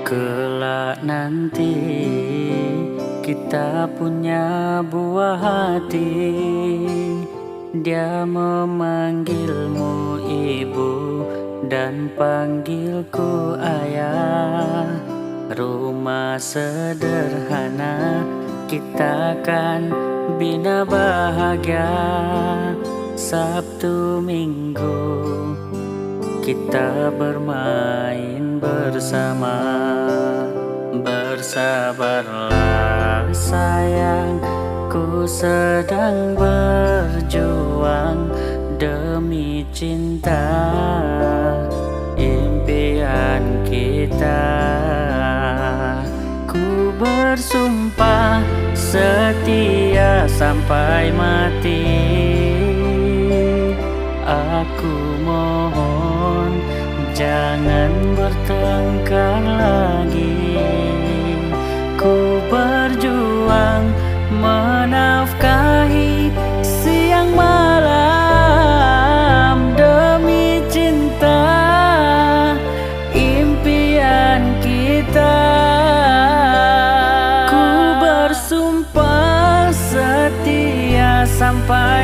Kelak nanti kita punya buah hati. Dia memanggilmu ibu dan panggilku ayah. Rumah sederhana kita kan bina bahagia. Sabtu Minggu kita bermain bersama. Bersabarlah sayang, ku sedang berjuang demi cinta impian kita. Ku bersumpah setia sampai mati. Aku mohon jangan bertengkar lagi. Ku berjuang menafkahi siang malam demi cinta impian kita. Ku bersumpah setia sampai